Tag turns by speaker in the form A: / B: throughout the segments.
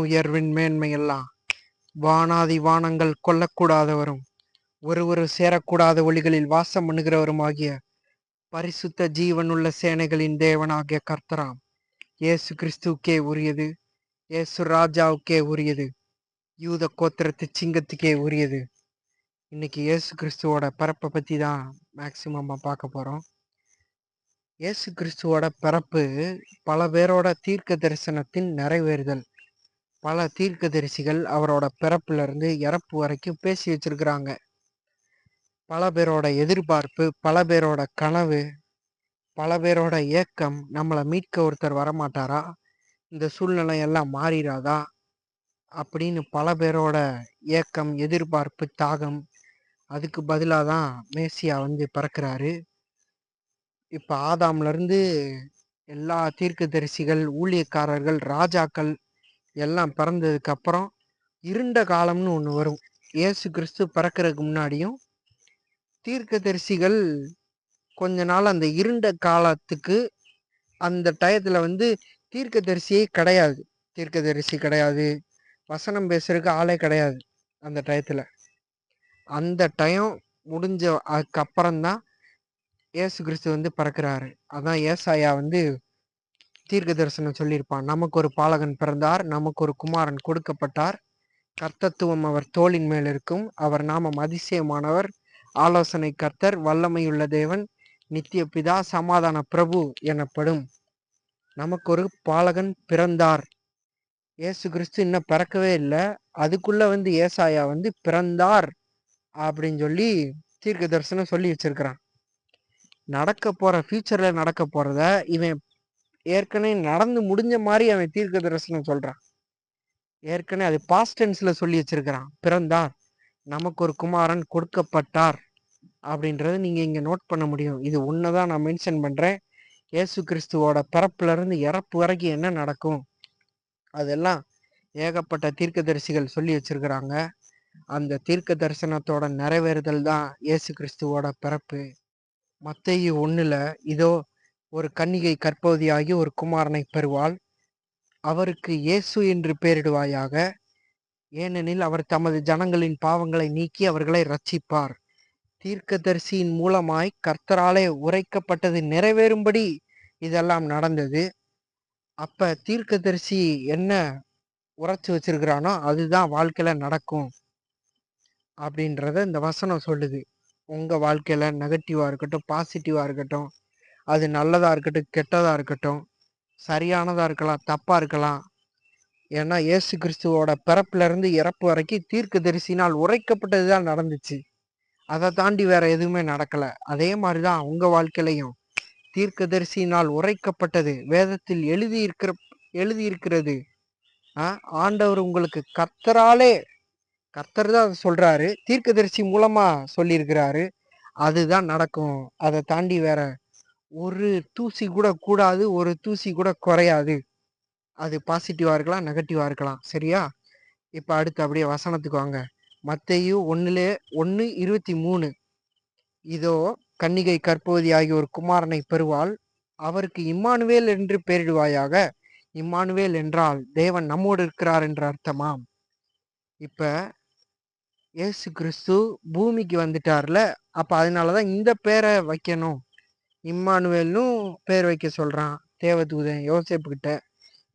A: வானுயர்வின் மேன்மையெல்லாம் வானாதி வானங்கள் கொல்லக்கூடாதவரும் ஒரு சேரக்கூடாத ஒளிகளில் வாசம் பண்ணுகிறவருமாகிய பரிசுத்த ஜீவனுள்ள சேனைகளின் தேவனாகிய கர்த்தராம் இயேசு கிறிஸ்துவுக்கே உரியது, இயேசு ராஜாவுக்கே உரியது, யூத கோத்திரத்து சிங்கத்துக்கே உரியது. இன்னைக்கு இயேசு கிறிஸ்துவோட பிறப்பை பற்றி தான் மேக்சிமமாக பார்க்க போகிறோம். இயேசு கிறிஸ்துவோட பிறப்பு பல பேரோட தீர்க்க தரிசனத்தின் நிறைவேறுதல். பல தீர்க்கதரிசிகள் அவரோட பிறப்புல இருந்து இறப்பு வரைக்கும் பேசி வச்சிருக்கிறாங்க. பல பேரோட எதிர்பார்ப்பு, பல பேரோட கனவு, பல பேரோட ஏக்கம், நம்மளை மீட்க ஒருத்தர் வரமாட்டாரா, இந்த சூழ்நிலை எல்லாம் மாறிடாதா அப்படின்னு பல பேரோட ஏக்கம், எதிர்பார்ப்பு, தாகம். அதுக்கு பதிலாக தான் மேசியா பிறக்கிறாரு. இப்போ ஆதாம்ல இருந்து எல்லா தீர்க்கதரிசிகள், ஊழியக்காரர்கள், ராஜாக்கள் எல்லாம் பிறந்ததுக்கு அப்புறம் இருண்ட காலம்னு ஒன்று வரும். இயேசு கிறிஸ்து பிறக்கிறதுக்கு முன்னாடியும் தீர்க்கதரிசிகள் கொஞ்ச நாள் அந்த இருண்ட காலத்துக்கு, அந்த டயத்துல தீர்க்கதரிசியே கிடையாது. தீர்க்கதரிசி கிடையாது, வசனம் பேசுறதுக்கு ஆளே கிடையாது. அந்த டயத்துல அந்த டயம் முடிஞ்ச அதுக்கப்புறம்தான் இயேசு கிறிஸ்து பிறக்கிறாரு. அதான் ஏசாயா தீர்க்க தரிசனம் சொல்லியிருப்பான். நமக்கு ஒரு பாலகன் பிறந்தார், நமக்கு ஒரு குமாரன் கொடுக்கப்பட்டார், கர்த்தத்துவம் அவர் தோளின் மேல் இருக்கும், அவர் நாமம் அதிசயமானவர், ஆலோசனை கர்த்தர், வல்லமையுள்ள தேவன், நித்திய பிதா, சமாதான பிரபு எனப்படும். நமக்கு ஒரு பாலகன் பிறந்தார். இயேசு கிறிஸ்து இன்னும் பிறக்கவே இல்லை, அதுக்குள்ள ஏசாயா பிறந்தார் அப்படின்னு சொல்லி தீர்க்க தரிசனம் சொல்லி வச்சிருக்கிறான். நடக்க போற ஃபியூச்சர்ல நடக்க போறத இவன் ஏற்கனவே நடந்து முடிஞ்ச மாதிரி அவன் தீர்க்க தரிசனம் சொல்றான். ஏற்கனவே அது பாஸ்ட் டென்ஸ்ல சொல்லி வச்சிருக்கிறான். பிறந்தார், நமக்கு ஒரு குமாரன் கொடுக்கப்பட்டார் அப்படின்றத நீங்க இங்க நோட் பண்ண முடியும். இது ஒண்ணுதான் நான் மென்ஷன் பண்றேன். இயேசு கிறிஸ்துவோட பிறப்புல இருந்து இறப்பு வரைக்கும் என்ன நடக்கும் அதெல்லாம் ஏகப்பட்ட தீர்க்கதரிசிகள் சொல்லி வச்சிருக்கிறாங்க. அந்த தீர்க்க தரிசனத்தோட நிறைவேறுதல் தான் இயேசு கிறிஸ்துவோட பிறப்பு. மத்தேயு 1 இதோ ஒரு கன்னிகை கர்ப்பவதியாகி ஒரு குமாரனை பெறுவாள், அவருக்கு இயேசு என்று பெயரிடுவாயாக, ஏனெனில் அவர் தமது ஜனங்களின் பாவங்களை நீக்கி அவர்களை ரட்சிப்பார். தீர்க்கதரிசியின் மூலமாய் கர்த்தராலே உரைக்கப்பட்டது நிறைவேறும்படி இதெல்லாம் நடந்தது. அப்ப தீர்க்கதரிசி என்ன உரைச்சு வச்சிருக்கிறானோ அதுதான் வாழ்க்கையில நடக்கும் அப்படின்றத இந்த வசனம் சொல்லுது. உங்க வாழ்க்கையில நெகட்டிவா இருக்கட்டும், பாசிட்டிவா இருக்கட்டும், அது நல்லதா இருக்கட்டும், கெட்டதா இருக்கட்டும், சரியானதா இருக்கலாம், தப்பா இருக்கலாம். ஏன்னா இயேசு கிறிஸ்துவோட பிறப்புல இருந்து இறப்பு வரைக்கும் தீர்க்க தரிசினால் உரைக்கப்பட்டதுதான் நடந்துச்சு. அதை தாண்டி வேற எதுவுமே நடக்கல. அதே மாதிரிதான் உங்க வாழ்க்கையிலையும் தீர்க்க தரிசினால் உரைக்கப்பட்டது, வேதத்தில் எழுதி இருக்கிறது. ஆண்டவர் உங்களுக்கு கர்த்தர் தான் சொல்றாரு, தீர்க்கதரிசி மூலமா சொல்லியிருக்கிறாரு. அதுதான் நடக்கும். அதை தாண்டி வேற ஒரு தூசி கூட கூடாது, ஒரு தூசி கூட குறையாது. அது பாசிட்டிவா இருக்கலாம், நெகட்டிவா இருக்கலாம். சரியா? இப்ப அடுத்து அப்படியே வசனத்துக்கு வாங்க. மத்தேயு 1:23 இதோ கன்னிகை கர்ப்பவதி ஆகிய ஒரு குமாரனை பெறுவாள், அவருக்கு இம்மானுவேல் என்று பெயரிடுவாயாக. இம்மானுவேல் என்றால் தேவன் நம்மோடு இருக்கிறார் என்ற அர்த்தமாம். இப்ப இயேசு கிறிஸ்து பூமிக்கு வந்துட்டார்ல, அப்ப அதனாலதான் இந்த பேரை வைக்கணும். இம்மானுவேல்னு பேர் வைக்க சொல்றான் தேவதூதன் யோசேப்பு கிட்ட.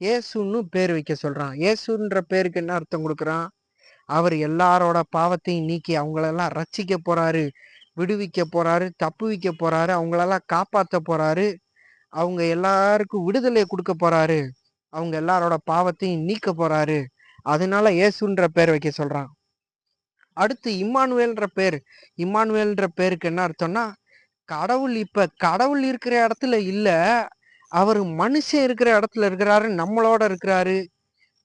A: இயேசுன்னு பேர் வைக்க சொல்றான். இயேசுன்ற பேருக்கு என்ன அர்த்தம் கொடுக்குறான்? அவர் எல்லாரோட பாவத்தையும் நீக்கி அவங்களெல்லாம் ரட்சிக்க போறாரு, விடுவிக்க போறாரு, தப்புவிக்க போறாரு, அவங்களெல்லாம் காப்பாற்ற போறாரு, அவங்க எல்லாருக்கும் விடுதலை கொடுக்க போறாரு, அவங்க எல்லாரோட பாவத்தையும் நீக்க போறாரு. அதனால இயேசுன்ற பேர் வைக்க சொல்றான். அடுத்து இம்மானுவேல்ன்ற பேருக்கு என்ன அர்த்தம்னா, கடவுள் இருக்கிற இடத்துல இல்ல, அவர் மனுஷன் இருக்கிற இடத்துல இருக்கிறாரு, நம்மளோட இருக்கிறாரு,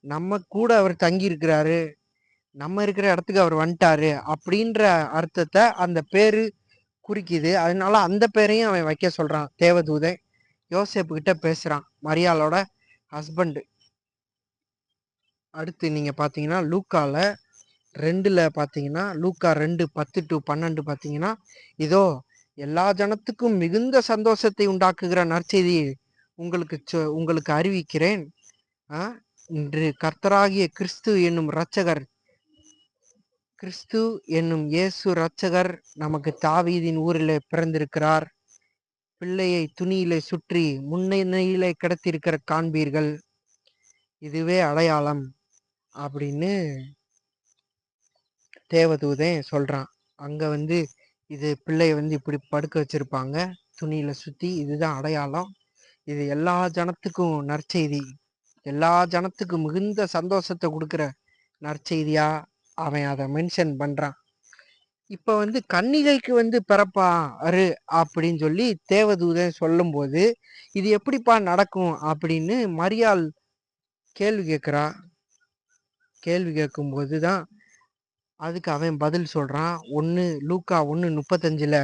A: நம்ம கூட அவர் தங்கி இருக்கிறாரு, நம்ம இருக்கிற இடத்துக்கு அவர் வந்துட்டாரு அப்படின்ற அர்த்தத்தை அந்த பேரு குறிக்குது. அதனால அந்த பேரையும் அவன் வைக்க சொல்றான். தேவதூதன் யோசேப்பு கிட்ட பேசுறான், மரியாளோட ஹஸ்பண்ட். அடுத்து நீங்க பாத்தீங்கன்னா லூக்கால 2 பாத்தீங்கன்னா, லூக்கா 2:10-12 பாத்தீங்கன்னா, இதோ எல்லா ஜனத்துக்கும் மிகுந்த சந்தோஷத்தை உண்டாக்குகிற நற்செய்தி உங்களுக்கு அறிவிக்கிறேன். இன்று கர்த்தராகிய கிறிஸ்து என்னும் இரட்சகர், கிறிஸ்து என்னும் இயேசு இரட்சகர் நமக்கு தாவீதின் ஊரிலே பிறந்திருக்கிறார். பிள்ளையை துணியிலே சுற்றி முன்னணியிலே கிடத்திருக்கிற காண்பீர்கள், இதுவே அடையாளம் அப்படின்னு தேவதூதன் சொல்றான். அங்க இது பிள்ளைய இப்படி படுக்க வச்சிருப்பாங்க துணியில சுத்தி, இதுதான் அடையாளம். இது எல்லா ஜனத்துக்கும் நற்செய்தி, எல்லா ஜனத்துக்கும் மிகுந்த சந்தோஷத்தை கொடுக்குற நற்செய்தியா அவன் அதை மென்ஷன் பண்றான். இப்ப கன்னிகைக்கு பிறப்பாரு அப்படின்னு சொல்லி தேவதூதன் சொல்லும் போது இது எப்படிப்பா நடக்கும் அப்படின்னு மரியாள் கேள்வி கேட்கிறா. கேள்வி கேட்கும் போதுதான் அதுக்கு அவன் பதில் சொல்றான். லூக்கா 1:35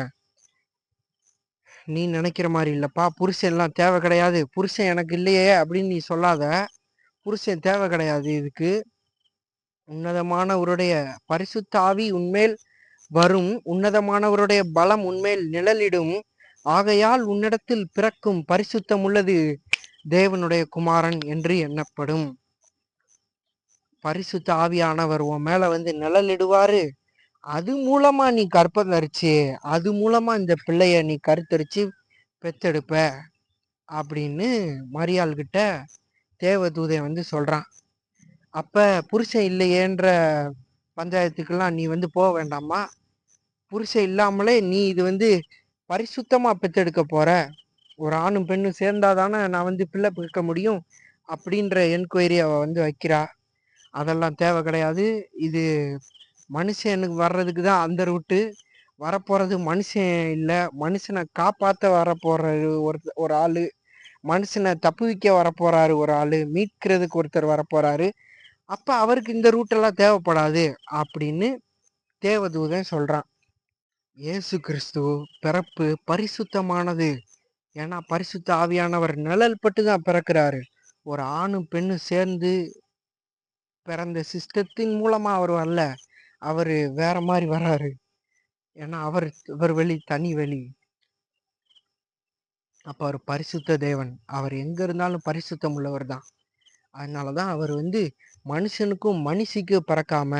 A: நீ நினைக்கிற மாதிரி இல்லப்பா, புருஷன் எல்லாம் தேவை கிடையாது, புருஷன் எனக்கு இல்லையே அப்படின்னு நீ சொல்லாத. புருஷன் தேவை கிடையாது. இதுக்கு உன்னதமானவருடைய பரிசுத்த ஆவி உன்மேல் வரும், உன்னதமானவருடைய பலம் உன்மேல் நிழலிடும். ஆகையால் உன்னிடத்தில் பிறக்கும் பரிசுத்தம் உள்ளது தேவனுடைய குமாரன் என்று எண்ணப்படும். பரிசுத்த ஆவியானவர் உன் மேல நிழலிடுவாரு. அது மூலமா நீ கற்பம் தரிச்சு, அது மூலமா இந்த பிள்ளைய நீ கருத்தரிச்சு பெத்தெடுப்ப அப்படின்னு மரியாள் கிட்ட தேவதூதன் சொல்றான். அப்ப புருஷன் இல்லையேன்ற பஞ்சாயத்துக்கெல்லாம் நீ போக வேண்டாமா. புருஷன் இல்லாமலே நீ இது பரிசுத்தமா பெத்தெடுக்க போற. ஒரு ஆணும் பெண்ணும் சேர்ந்தாதானே நான் பிள்ளை பெக்க முடியும் அப்படின்ற என்கொயரி அவ வைக்கிறா. அதெல்லாம் தேவை கிடையாது. இது மனுஷனுக்கு வர்றதுக்கு தான் அந்த ரூட்டு. வரப்போறது மனுஷன் இல்லை, மனுஷனை காப்பாற்ற வரப்போறாரு ஒரு ஆளு, மனுஷனை தப்புவிக்க வரப்போறாரு ஒரு ஆளு, மீட்கிறதுக்கு ஒருத்தர் வரப்போறாரு. அப்ப அவருக்கு இந்த ரூட்டெல்லாம் தேவைப்படாது அப்படின்னு தேவதூதன் சொல்றான். இயேசு கிறிஸ்து பிறப்பு பரிசுத்தமானது. ஏன்னா பரிசுத்த ஆவியானவர் நிழல் பட்டு தான் பிறக்கிறாரு. ஒரு ஆணும் பெண்ணும் சேர்ந்து பிறந்த சிஸ்டத்தின் மூலமா அவர் வரல. அவரு வேற மாதிரி வர்றாரு. ஏன்னா அவர் வெளி, தனி வெளி. அப்ப அவர் பரிசுத்த தேவன். அவர் எங்க இருந்தாலும் பரிசுத்தம் உள்ளவர் தான். அதனாலதான் அவர் மனுஷனுக்கும் மனுஷிக்கும் பிறக்காம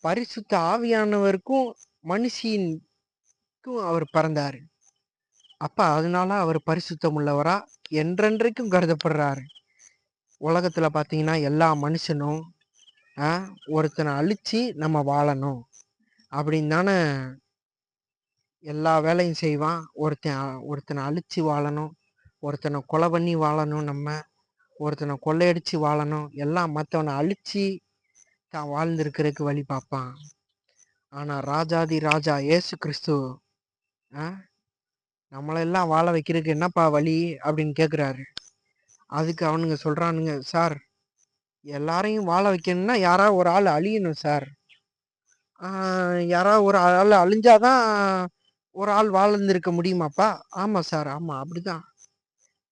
A: பரிசுத்த ஆவியானவருக்கும் மனுஷிக்கும் அவர் பிறந்தாரு. அப்ப அதனால அவர் பரிசுத்தம் உள்ளவரா என்றென்றைக்கும் கருதப்படுறாரு. உலகத்துல பாத்தீங்கன்னா எல்லா மனுஷனும் ஒருத்தனை அழிச்சு நம்ம வாழணும் அப்படின்னு தானே எல்லா வேலையும் செய்வான். ஒருத்தனை அழிச்சு வாழணும், ஒருத்தனை கொலை பண்ணி வாழணும், நம்ம ஒருத்தனை கொள்ளையடிச்சு வாழணும், எல்லாம் மற்றவனை அழிச்சு தான் வாழ்ந்திருக்கிறதுக்கு வழி பார்ப்பான். ஆனா ராஜாதி ராஜா இயேசு கிறிஸ்து நம்மளெல்லாம் வாழ வைக்கிறதுக்கு என்னப்பா வழி அப்படின்னு கேட்குறாரு. அதுக்கு அவனுங்க சொல்றானுங்க, சார் எல்லாரையும் வாழ வைக்கணும்னா யாராவது ஒரு ஆள் அழியணும் சார். யாராவது ஒரு ஆள் அழிஞ்சாதான் ஒரு ஆள் வாழ்ந்திருக்க முடியுமாப்பா? ஆமா சார், ஆமா அப்படிதான்,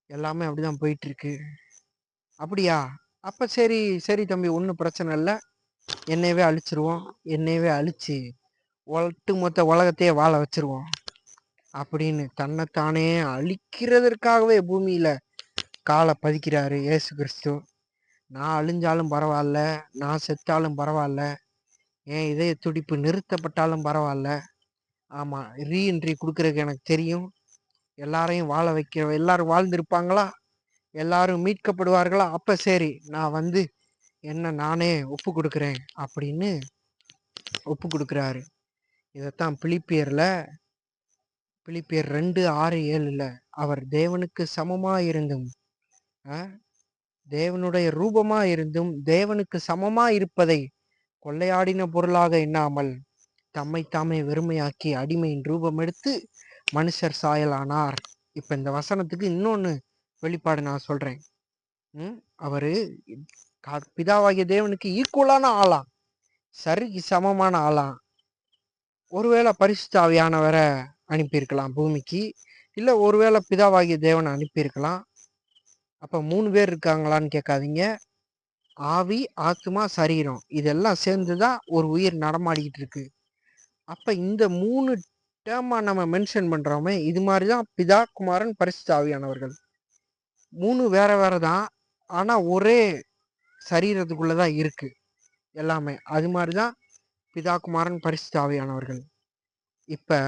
A: எல்லாமே அப்படிதான் போயிட்டு இருக்கு. அப்படியா? அப்ப சரி சரி தம்பி, ஒன்றும் பிரச்சனை இல்லை, என்னையவே அழிச்சிருவோம், என்னையவே அழிச்சு ஒட்டு மொத்த உலகத்தையே வாழ வச்சிருவோம் அப்படின்னு தன்னைத்தானே அழிக்கிறதற்காகவே பூமியில காலை பதிக்கிறாரு இயேசு கிறிஸ்து. நான் அழிஞ்சாலும் பரவாயில்ல, நான் செத்தாலும் பரவாயில்ல, என் இதய துடிப்பு நிறுத்தப்பட்டாலும் பரவாயில்ல. ஆமா, ரீஎன்ட்ரி கொடுக்கறதுக்கு எனக்கு தெரியும். எல்லாரையும் வாழ வைக்க, எல்லாரும் வாழ்ந்திருப்பாங்களா, எல்லாரும் மீட்கப்படுவார்களா, அப்ப சரி நான் என்ன நானே ஒப்பு கொடுக்குறேன் அப்படின்னு ஒப்பு கொடுக்குறாரு. இதைத்தான் பிலிப்பியர் 2:6-7 அவர் தேவனுக்கு சமமா இருந்தும் தேவனுடைய ரூபமா இருந்தும் தேவனுக்கு சமமா இருப்பதை கொள்ளையாடின பொருளாக எண்ணாமல் தம்மை தாமே வெறுமையாக்கி அடிமையின் ரூபம் எடுத்து மனுஷர் சாயலானார். இப்ப இந்த வசனத்துக்கு இன்னொன்னு வெளிப்பாடு நான் சொல்றேன். அவரு பிதாவாகிய தேவனுக்கு ஈக்குவலான ஆளாம், சரிக்கு சமமான ஆளாம். ஒருவேளை பரிசுத்த ஆவியானவரை அனுப்பியிருக்கலாம் பூமிக்கு, இல்ல ஒருவேளை பிதாவாகிய தேவனை அனுப்பியிருக்கலாம். அப்ப 3 பேர் இருக்காங்களான்னு கேட்காதீங்க. ஆவி, ஆத்மா, சரீரம் இதெல்லாம் சேர்ந்துதான் ஒரு உயிர் நடமாடிக்கிட்டு இருக்கு. அப்ப இந்த 3 டேர்மா நம்ம மென்ஷன் பண்றோமே, இது மாதிரிதான் பிதா, குமாரன், பரிசுத்த ஆவியானவர்கள். 3 வேற வேற தான், ஆனா ஒரே சரீரத்துக்குள்ளதான் இருக்கு எல்லாமே. அது மாதிரிதான் பிதா குமாரன் பரிசுத்த ஆவியானவர்கள். இப்ப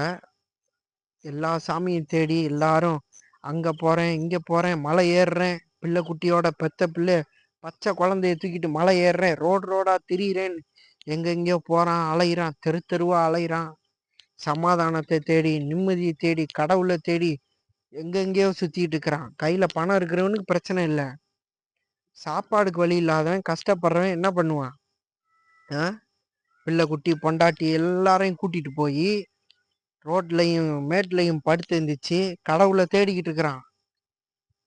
A: எல்லா சாமியும் தேடி எல்லாரும் அங்க போறேன் இங்க போறேன் மலை ஏறுறேன், பிள்ளை குட்டியோட பெத்த பிள்ளை பச்சை குழந்தைய தூக்கிட்டு மலை ஏறுறேன், ரோடா திரியிறேன், எங்கெங்கயோ போறான், அலையிறான், தெரு தெருவா அலையிறான், சமாதானத்தை தேடி நிம்மதியை தேடி கடவுளை தேடி எங்கெங்கயோ சுத்திட்டு இருக்கிறான். கையில பணம் இருக்கிறவனுக்கு பிரச்சனை இல்லை, சாப்பாடுக்கு வழி இல்லாதவன் கஷ்டப்படுறவன் என்ன பண்ணுவான்? பிள்ளை குட்டி பொண்டாட்டி எல்லாரையும் கூட்டிட்டு போய் ரோட்லையும் மேட்லையும் படுத்து இருந்துச்சு கடவுளை தேடிக்கிட்டு இருக்கிறான்.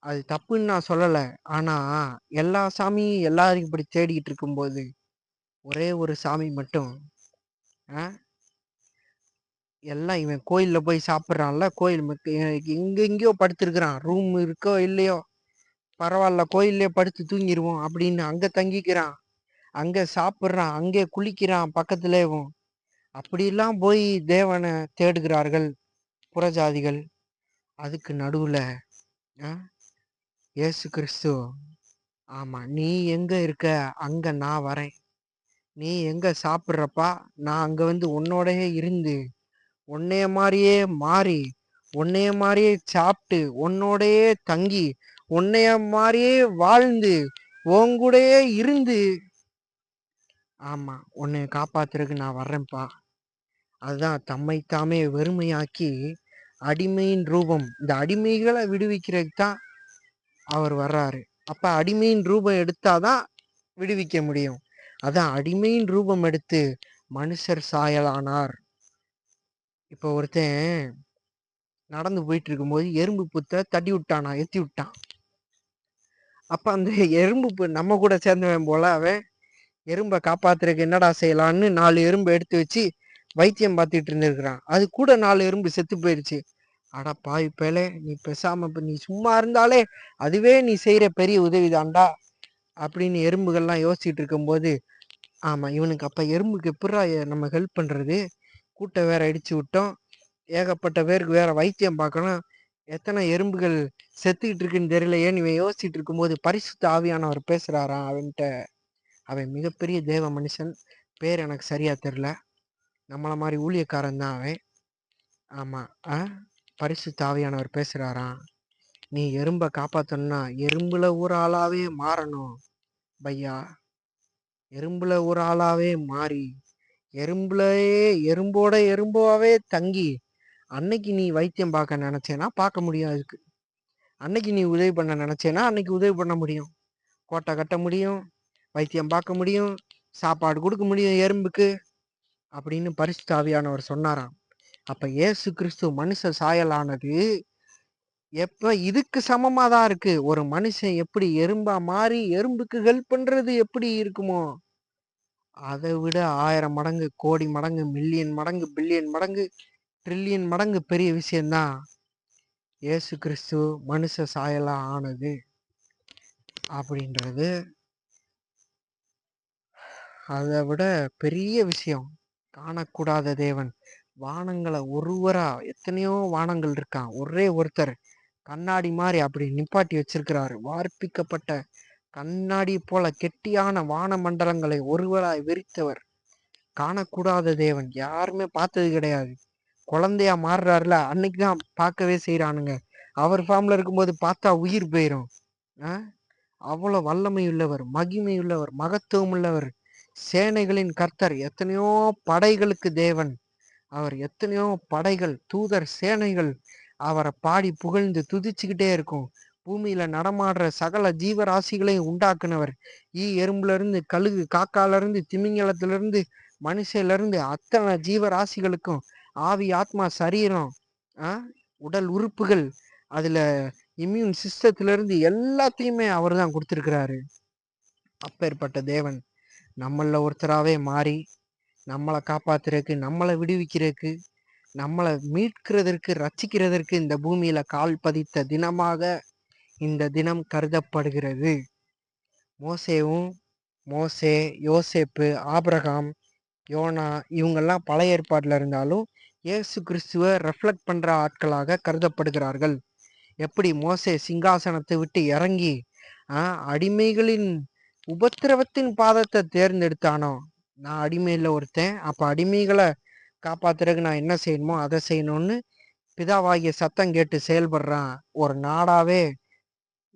A: அது தப்புன்னு நான் சொல்லலை. ஆனா எல்லா சாமியும் எல்லாரும் இப்படி தேடிக்கிட்டு இருக்கும்போது ஒரே ஒரு சாமி மட்டும் எல்லாம் இவன் கோயில்ல போய் சாப்பிட்றான்ல, கோயில் எங்கெங்கயோ படுத்திருக்கிறான், ரூம் இருக்கோ இல்லையோ பரவாயில்ல கோயிலே படுத்து தூங்கிடுவோம் அப்படின்னு அங்க தங்கிக்கிறான், அங்க சாப்பிட்றான், அங்கே குளிக்கிறான் பக்கத்துலேயும். அப்படிலாம் போய் தேவனை தேடுகிறார்கள் புறஜாதிகள். அதுக்கு நடுவுல இயேசு கிறிஸ்து, ஆமா நீ எங்க இருக்க அங்க நான் வரேன், நீ எங்க சாப்பிட்றப்பா நான் அங்க வந்து உன்னோடயே இருந்து உன்னைய மாதிரியே மாறி உன்னைய மாதிரியே சாப்பிட்டு உன்னோடையே தங்கி உன்னைய மாதிரியே வாழ்ந்து உன்கூடயே இருந்து ஆமா உன்னைய காப்பாத்துறதுக்கு நான் வர்றேன்ப்பா. அதுதான் தம்மை தாமே வெறுமையாக்கி அடிமையின் ரூபம், இந்த அடிமைகளை விடுவிக்கிறதுக்கு தான் அவர் வர்றாரு. அப்ப அடிமையின் ரூபம் எடுத்தாதான் விடுவிக்க முடியும். அதான் அடிமையின் ரூபம் எடுத்து மனுஷர் சாயலானார். இப்போ ஒருத்தன் நடந்து போயிட்டு இருக்கும்போது எறும்பு புத்தை தட்டி விட்டானா, எத்தி விட்டான். அப்ப அந்த எறும்பு நம்ம கூட சேர்ந்தவன் போல அவன் எறும்பை காப்பாத்துறதுக்கு என்னடா செய்யலான்னு 4 எறும்பு எடுத்து வச்சு வைத்தியம் பார்த்துட்டு இருந்திருக்கிறான். அது கூட 4 எறும்பு செத்து போயிடுச்சு. அடா பாவி பேலே, நீ பேசாம நீ சும்மா இருந்தாலே அதுவே நீ செய்யற பெரிய உதவிதான்டா அப்படின்னு எறும்புகள்லாம் யோசிச்சுட்டு இருக்கும்போது, ஆமா இவனுக்கு அப்ப எறும்புக்கு எப்படா நம்ம ஹெல்ப் பண்றது, கூட்டை வேற அடிச்சு விட்டோம், ஏகப்பட்ட பேருக்கு வேற வைத்தியம் பார்க்கணும், எத்தனை எறும்புகள் செத்துக்கிட்டு இருக்குன்னு தெரியலையே இவன் யோசிச்சுட்டு இருக்கும்போது பரிசுத்த ஆவியானவர் பேசுறாராம் அவன்கிட்ட. அவன் மிகப்பெரிய தேவ மனுஷன், பேர் எனக்கு சரியா தெரியல, நம்மள மாதிரி ஊழியக்காரன் தான் அவன். ஆமா பரிசுத்த ஆவியானவர் பேசுறாராம், நீ எறும்பை காப்பாத்தணும்னா எறும்புல ஒரு ஆளாவே மாறணும் பையா, எறும்புல ஒரு ஆளாவே மாறி எறும்புலயே எறும்போட எறும்பாவே தங்கி அன்னைக்கு நீ வைத்தியம் பார்க்க நினைச்சேன்னா பார்க்க முடியும், அதுக்கு அன்னைக்கு நீ உதவி பண்ண நினைச்சேன்னா அன்னைக்கு உதவி பண்ண முடியும், கோட்டை கட்ட முடியும், வைத்தியம் பார்க்க முடியும், சாப்பாடு கொடுக்க முடியும் எறும்புக்கு அப்படின்னு பரிசுத்த ஆவியானவர் சொன்னாராம். அப்ப இயேசு கிறிஸ்து மனுஷ சாயலானது எப்ப இதுக்கு சமமா தான் இருக்கு. ஒரு மனுஷன் எப்படி எறும்பா மாறி எறும்புக்கு ஹெல்ப் பண்றது எப்படி இருக்குமோ அதை விட 1000 மடங்கு, கோடி மடங்கு, மில்லியன் மடங்கு, பில்லியன் மடங்கு, ட்ரில்லியன் மடங்கு பெரிய விஷயம்தான் இயேசு கிறிஸ்து மனுஷ சாயலா ஆனது அப்படின்றது. அதை விட பெரிய விஷயம், காணக்கூடாத தேவன் வானங்களை ஒருவரா, எத்தனையோ வானங்கள் இருக்கான், ஒரே ஒருத்தர் கண்ணாடி மாதிரி அப்படி நிப்பாட்டி வச்சிருக்கிறாரு. வார்ப்பிக்கப்பட்ட கண்ணாடி போல கெட்டியான வான மண்டலங்களை ஒருவராய் விரித்தவர், காணக்கூடாத தேவன், யாருமே பார்த்தது கிடையாது. குழந்தையா மாறுறாருல அன்னைக்குதான் பார்க்கவே செய்யறானுங்க. அவர் ஃபார்ம்ல இருக்கும்போது பார்த்தா உயிர் போயிரும். அவ்வளவு வல்லமை உள்ளவர், மகிமை உள்ளவர், மகத்துவம் உள்ளவர், சேனைகளின் கர்த்தர், எத்தனையோ படைகளுக்கு தேவன் அவர், எத்தனையோ படைகள் தூதர் சேனைகள் அவரை பாடி புகழ்ந்து துதிச்சுக்கிட்டே இருக்கும். பூமியில நடமாடுற சகல ஜீவராசிகளையும் உண்டாக்குனவர், எறும்புல இருந்து கழுகு காக்கால இருந்து திமிங்கலத்துல இருந்து மனுஷையில இருந்து அத்தனை ஜீவராசிகளுக்கும் ஆவி ஆத்மா சரீரம் உடல் உறுப்புகள், அதுல இம்யூன் சிஸ்டத்துல இருந்து எல்லாத்தையுமே அவர் தான் கொடுத்திருக்கிறாரு. அப்பேற்பட்ட தேவன் நம்மள ஒருத்தராவே மாறி நம்மளை காப்பாத்துறதுக்கு, நம்மளை விடுவிக்கிறதுக்கு, நம்மளை மீட்கிறதற்கு, ரட்சிக்கிறதற்கு இந்த பூமியில கால் பதித்த தினமாக இந்த தினம் கருதப்படுகிறது. மோசே, யோசேப்பு, ஆபிரகாம், யோனா இவங்கெல்லாம் பழைய ஏற்பாடுல இருந்தாலும் இயேசு கிறிஸ்துவ ரெஃப்ளெக்ட் பண்ற ஆட்களாக கருதப்படுகிறார்கள். எப்படி மோசே சிங்காசனத்தை விட்டு இறங்கி அடிமைகளின் உபத்திரவத்தின் பாதத்தை தேர்ந்தெடுத்தானோ, நான் அடிமையில ஒருத்தன், அப்ப அடிமைகளை காப்பாத்துறதுக்கு நான் என்ன செய்யணுமோ அதை செய்யணும்னு பிதாவாகிய சத்தம் கேட்டு செயல்படுறான். ஒரு நாடாவே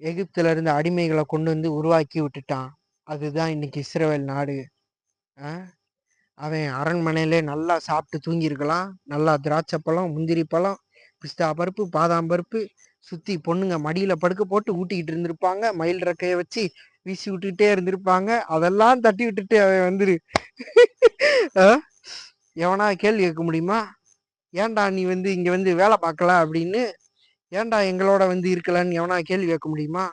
A: எகிப்துல இருந்து அடிமைகளை கொண்டு வந்து உருவாக்கி விட்டுட்டான். அதுதான் இன்னைக்கு இஸ்ரவேல் நாடு. அஹ் அவன் அரண்மனையிலே நல்லா சாப்பிட்டு தூங்கியிருக்கலாம். நல்லா திராட்சை பழம், முந்திரி பழம், பிஸ்தா பருப்பு, பாதாம் பருப்பு, சுத்தி பொண்ணுங்க மடியில படுக்க போட்டு ஊட்டிக்கிட்டு இருந்திருப்பாங்க. மயில் ரெக்கைய வச்சு வீசி விட்டுக்கிட்டே இருந்திருப்பாங்க. அதெல்லாம் தட்டி விட்டுட்டு அவன் வந்துரு எவனா கேள்வி கேட்க முடியுமா? ஏன்டா நீ வந்து இங்க வந்து வேலை பார்க்கல அப்படின்னு, ஏன்டா எங்களோட வந்து இருக்கலன்னு எவனா கேள்வி கேட்க முடியுமா?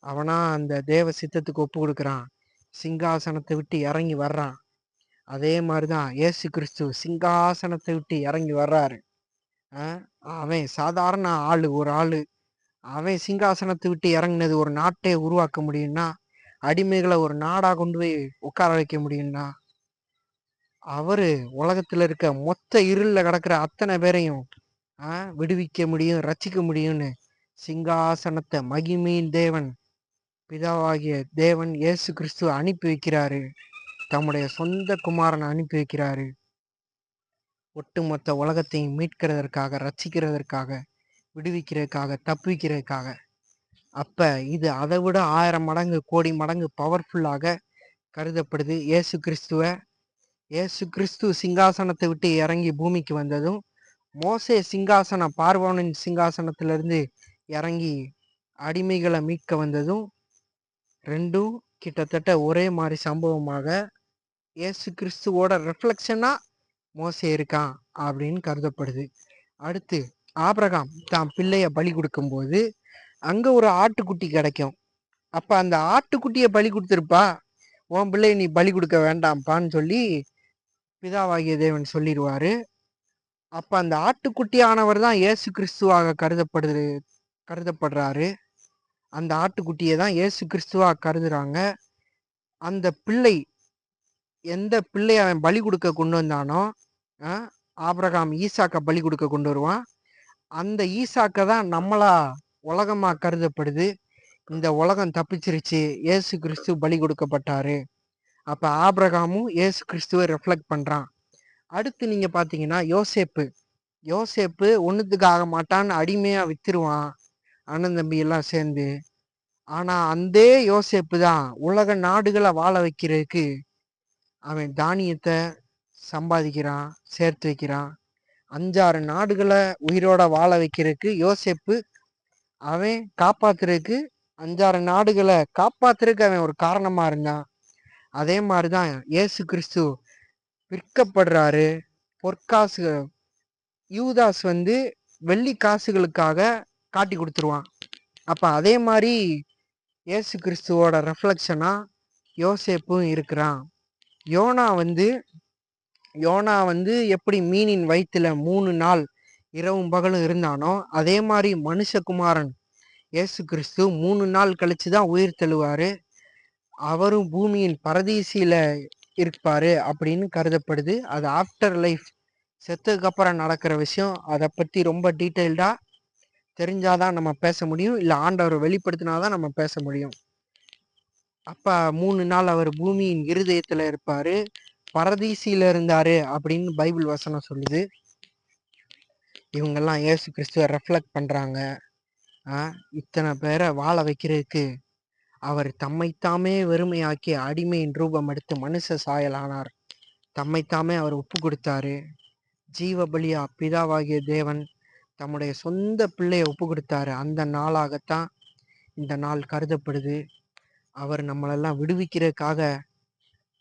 A: அவனா அந்த தேவ சித்தத்துக்கு ஒப்பு கொடுக்குறான், சிங்காசனத்தை விட்டு இறங்கி வர்றான். அதே மாதிரிதான் இயேசு கிறிஸ்து சிங்காசனத்தை விட்டு இறங்கி வர்றாரு. அவன் சாதாரண ஆளு, ஒரு ஆளு. அவன் சிங்காசனத்தை விட்டு இறங்குனது ஒரு நாட்டை உருவாக்க முடியும்னா, அடிமைகளை ஒரு நாடா கொண்டு போய் உட்கார வைக்க முடியும்னா, அவரு உலகத்துல இருக்க மொத்த இருள்ல கிடக்குற அத்தனை பேரையும் விடுவிக்க முடியும், ரட்சிக்க முடியும்னு சிங்காசனத்தை மகிமையின் தேவன், பிதாவாகிய தேவன் இயேசு கிறிஸ்துவ அனுப்பி வைக்கிறாரு. தம்முடைய சொந்த குமாரனை அனுப்பி வைக்கிறாரு. ஒட்டுமொத்த உலகத்தையும் மீட்கிறதற்காக, ரட்சிக்கிறதற்காக, விடுவிக்கிறதுக்காக, தப்புவிக்கிறதுக்காக. அப்ப இது அதை விட 1000 மடங்கு, கோடி மடங்கு பவர்ஃபுல்லாக கருதப்படுது. இயேசு கிறிஸ்து சிங்காசனத்தை விட்டு இறங்கி பூமிக்கு வந்ததும், மோசே சிங்காசனம், பார்வோனின் சிங்காசனத்திலிருந்து இறங்கி அடிமைகளை மீட்க வந்ததும், ரெண்டும் கிட்டத்தட்ட ஒரே மாதிரி சம்பவமாக இயேசு கிறிஸ்துவோட ரெஃப்ளெக்ஷனா மோசே இருக்கான் அப்படின்னு கருதப்படுது. அடுத்து ஆபிரகாம் தான் பிள்ளைய பலி கொடுக்கும்போது அங்க ஒரு ஆட்டுக்குட்டி கிடைக்கும். அப்ப அந்த ஆட்டுக்குட்டிய பலி கொடுத்துருப்பா, உன் பிள்ளைய நீ பலி கொடுக்க வேண்டாம்ப்பான்னு சொல்லி பிதாவாகிய தேவன் சொல்லிடுவாரு. அப்ப அந்த ஆட்டுக்குட்டியானவர் தான் இயேசு கிறிஸ்துவாக கருதப்படுறாரு. அந்த ஆட்டுக்குட்டியை தான் இயேசு கிறிஸ்துவா கருதுறாங்க. அந்த பிள்ளை, எந்த பிள்ளை அவன் பலி கொடுக்க கொண்டு வந்தானோ, ஆபிரகாம் ஈசாக்க பலி கொடுக்க கொண்டு வருவான். அந்த ஈசாக்க தான் நம்மளா உலகமா கருதப்படுது. இந்த உலகம் தப்பிச்சிருச்சு, இயேசு கிறிஸ்து பலி கொடுக்கப்பட்டாரு. அப்ப ஆபிரகாமும் இயேசு கிறிஸ்துவை ரெஃப்ளெக்ட் பண்றான். அடுத்து நீங்க பாத்தீங்கன்னா யோசேப்பு ஒண்ணுத்துக்கு ஆக மாட்டான்னு அடிமையா வித்துருவான், அண்ணன் தம்பி எல்லாம் சேர்ந்து. ஆனா அந்த யோசேப்பு தான் உலக நாடுகளை வாழ வைக்கிறதுக்கு அவன் தானியத்தை சம்பாதிக்கிறான், சேர்த்து வைக்கிறான். 5-6 நாடுகளை உயிரோட வாழ வைக்கிறதுக்கு யோசேப்பு, அவன் காப்பாத்துறதுக்கு, 5-6 நாடுகளை காப்பாத்துறதுக்கு அவன் ஒரு காரணமா இருந்தான். அதே மாதிரிதான் இயேசு கிறிஸ்து விற்கப்படுறாரு. பொற்காசு யூதாஸ் வந்து வெள்ளி காசுகளுக்காக காட்டி கொடுத்துருவான். அப்ப அதே மாதிரி இயேசு கிறிஸ்துவோட ரெஃப்ளெக்ஷனா யோசேப்பும் இருக்கிறான். யோனா வந்து எப்படி மீனின் வயிற்றுல 3 நாள் இரவும் பகலும் இருந்தானோ, அதே மாதிரி மனுஷகுமாரன் இயேசு கிறிஸ்து 3 நாள் கழிச்சுதான் உயிர் தெழுவாரு. அவரும் பூமியின் பரதீசில இருப்பாரு அப்படின்னு கருதப்படுது. அது ஆஃப்டர் லைஃப், செத்ததுக்கு அப்புறம் நடக்கிற விஷயம். அதை பத்தி ரொம்ப டீட்டெயில்டா தெரிஞ்சாதான் நம்ம பேச முடியும், இல்ல ஆண்டவர் வெளிப்படுத்தினாதான் நம்ம பேச முடியும். அப்ப 3 நாள் அவர் பூமியின் இருதயத்துல இருப்பாரு, பரதீசில இருந்தாரு அப்படின்னு பைபிள் வசனம் சொல்லுது. இவங்கெல்லாம் இயேசு கிறிஸ்துவ ரெஃப்ளெக்ட் பண்றாங்க. இத்தனை பேரை வாழ வைக்கிறதுக்கு அவர் தம்மைத்தாமே வெறுமையாக்கி அடிமையின் ரூபம் எடுத்து மனுஷ சாயலானார். தம்மைத்தாமே அவர் ஒப்பு கொடுத்தாரு. ஜீவ பலியா பிதாவாகிய தேவன் தம்முடைய சொந்த பிள்ளையை ஒப்பு கொடுத்தாரு. அந்த நாளாகத்தான் இந்த நாள் கருதப்படுது. அவர் நம்மளெல்லாம் விடுவிக்கிறதுக்காக,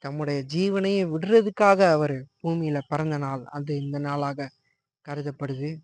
A: தம்முடைய ஜீவனையே விடுறதுக்காக அவர் பூமியில பிறந்த நாள், அது இந்த நாளாக கருதப்படுது.